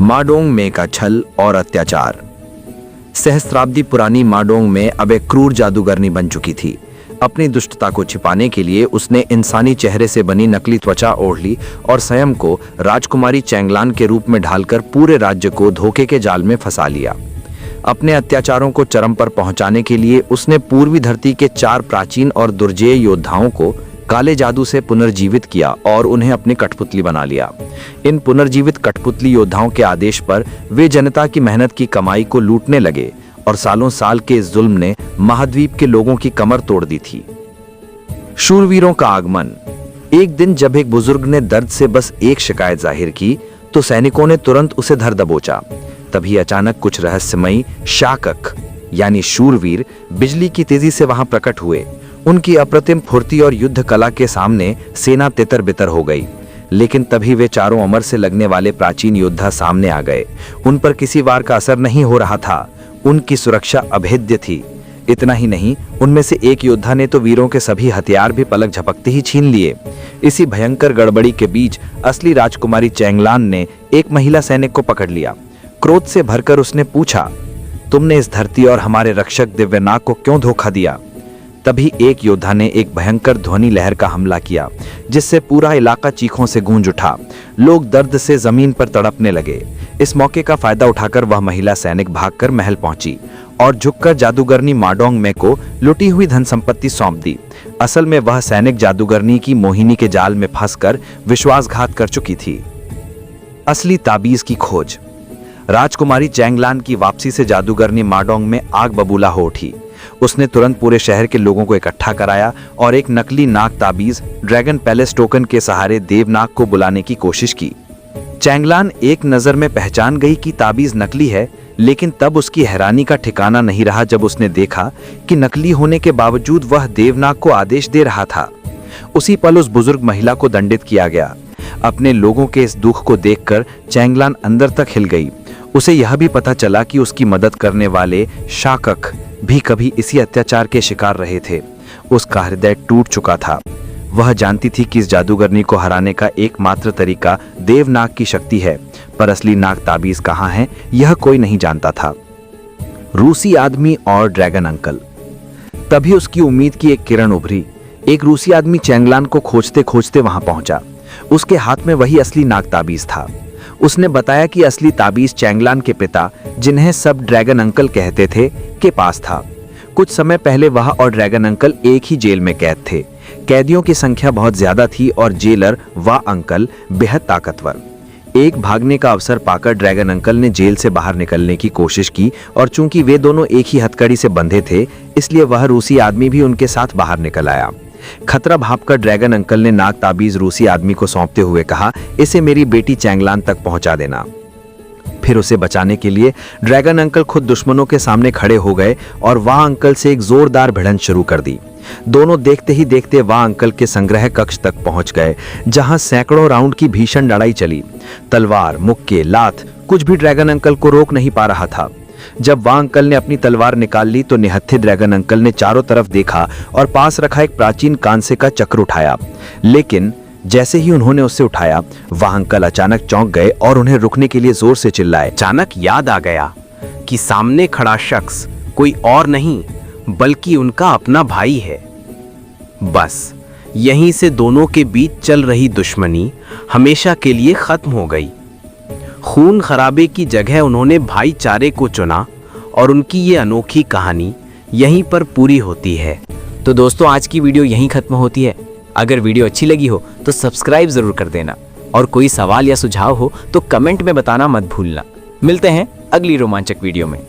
माडोंग में का छल और अत्याचार। सहस्त्राब्दी पुरानी माडोंग में अब एक क्रूर जादूगरनी बन चुकी थी। अपनी दुष्टता को छिपाने के लिए उसने इंसानी चेहरे से बनी नकली त्वचा ओढ़ ली और स्वयं को राजकुमारी चैंगलान के रूप में ढालकर पूरे राज्य को धोखे के जाल में फंसा लिया। अपने अत्याचारों को चरम पर पहुंचाने के लिए उसने पूर्वी धरती के 4 प्राचीन और दुर्जेय योद्धाओं को काले जादू से पुनर्जीवित किया और उन्हें अपनी कठपुतली बना लिया। इन पुनर्जीवित कठपुतली योद्धाओं के आदेश पर वे जनता की मेहनत की कमाई को लूटने लगे और सालों साल के इस जुल्म ने महाद्वीप के लोगों की कमर तोड़ दी थी। शूरवीरों का आगमन। एक दिन जब एक बुजुर्ग ने दर्द से बस एक शिकायत जाहिर की तो सैनिकों ने तुरंत उसे धर दबोचा। तभी अचानक कुछ रहस्यमयी शाकक यानी शूरवीर बिजली की तेजी से वहां प्रकट हुए। उनकी अप्रतिम फुर्ती और युद्ध कला के सामने सेना तितर बितर हो गई। लेकिन तभी वे चारों अमर से लगने वाले प्राचीन योद्धा सामने आ गए। उन पर किसी वार का असर नहीं हो रहा था। उनकी सुरक्षा अभेद्य थी। इतना ही नहीं, उनमें से एक योद्धा ने तो वीरों के सभी हथियार भी पलक झपकते ही छीन लिए। इसी भयंकर गड़बड़ी के बीच असली राजकुमारी चैंगलान ने एक महिला सैनिक को पकड़ लिया। क्रोध से भरकर उसने पूछा, तुमने इस धरती और हमारे रक्षक दिव्यनाग को क्यों धोखा दिया? तभी एक योद्धा ने एक भयंकर ध्वनि लहर का हमला किया जिससे पूरा इलाका चीखों से गूंज उठा। लोग दर्द से जमीन पर तड़पने लगे। इस मौके का फायदा उठाकर वह महिला सैनिक भागकर महल पहुंची और झुककर जादूगरनी माडोंग में को लुटी हुई धन संपत्ति सौंप दी। असल में वह सैनिक जादूगरनी की मोहिनी के जाल में फंसकर विश्वासघात कर चुकी थी। असली ताबीज की खोज। राजकुमारी चैंगलान की वापसी से जादूगरनी माडोंग में आग बबूला हो उठी। उसने तुरंत पूरे शहर के लोगों को इकट्ठा कराया और एक नकली नाग ताबीज ड्रैगन पैलेस टोकन के सहारे देवनाग को बुलाने की कोशिश की। चैंगलान एक नजर में पहचान गई कि ताबीज नकली है, लेकिन तब उसकी हैरानी का ठिकाना नहीं रहा जब उसने देखा कि नकली होने के बावजूद वह देवनाग को आदेश दे रहा था। उसी पल उस बुजुर्ग महिला को दंडित किया गया। अपने लोगों के इस दुख को देखकर चैंगलान अंदर तक हिल गई। उसे यह भी पता चला कि उसकी मदद करने वाले शाकक भी कभी इसी अत्याचार के शिकार रहे थे। उसका हृदय टूट चुका था। वह जानती थी कि इस जादूगरनी को हराने का एकमात्र तरीका देवनाग की शक्ति है, पर असली नाग ताबीज कहाँ है यह कोई नहीं जानता था। रूसी आदमी और ड्रैगन अंकल। तभी उसकी उम्मीद की एक किरण उभरी। एक रूसी आदमी चैंगलान को खोजते खोजते वहां पहुंचा। उसके हाथ में वही असली नाग ताबीज था। उसने बताया कि असली ताबीज चैंगलान के पिता, जिन्हें सब ड्रैगन अंकल कहते थे, के पास था। कुछ समय पहले वह और ड्रैगन अंकल एक ही जेल में कैद थे। कैदियों की संख्या बहुत ज्यादा थी और जेलर व अंकल बेहद ताकतवर। एक भागने का अवसर पाकर ड्रैगन अंकल ने जेल से बाहर निकलने की कोशिश की और चूंकि वे दोनों एक ही हथकड़ी से बंधे थे, इसलिए वह रूसी आदमी भी उनके साथ बाहर निकल आया। खतरा भांपकर ड्रैगन अंकल ने नाग ताबीज रूसी आदमी को सौंपते हुए कहा, इसे मेरी बेटी चैंगलान तक पहुंचा देना। फिर उसे बचाने के लिए ड्रैगन अंकल खुद दुश्मनों के सामने खड़े हो गए और वाह अंकल से एक जोरदार भिड़ंत शुरू कर दी। दोनों देखते ही देखते वाह अंकल के संग्रह कक्ष तक पहुंच गए, जहां सैकड़ों राउंड की भीषण लड़ाई चली। तलवार, मुक्के, लात, कुछ भी ड्रैगन अंकल को रोक नहीं पा रहा था। जब वाह अंकल ने अपनी तलवार निकाल ली तो निहत्थे ड्रैगन अंकल ने चारों तरफ देखा और पास रखा एक प्राचीन कांसे का चक्र उठाया। लेकिन जैसे ही उन्होंने उसे उठाया, वाह अंकल अचानक चौंक गए और उन्हें रुकने के लिए जोर से चिल्लाए। अचानक याद आ गया कि सामने खड़ा शख्स कोई और नहीं बल्कि उनका अपना भाई है। बस यहीं से दोनों के बीच चल रही दुश्मनी हमेशा के लिए खत्म हो गई। खून खराबे की जगह उन्होंने भाईचारे को चुना और उनकी ये अनोखी कहानी यहीं पर पूरी होती है। तो दोस्तों, आज की वीडियो यहीं खत्म होती है। अगर वीडियो अच्छी लगी हो तो सब्सक्राइब जरूर कर देना और कोई सवाल या सुझाव हो तो कमेंट में बताना मत भूलना। मिलते हैं अगली रोमांचक वीडियो में।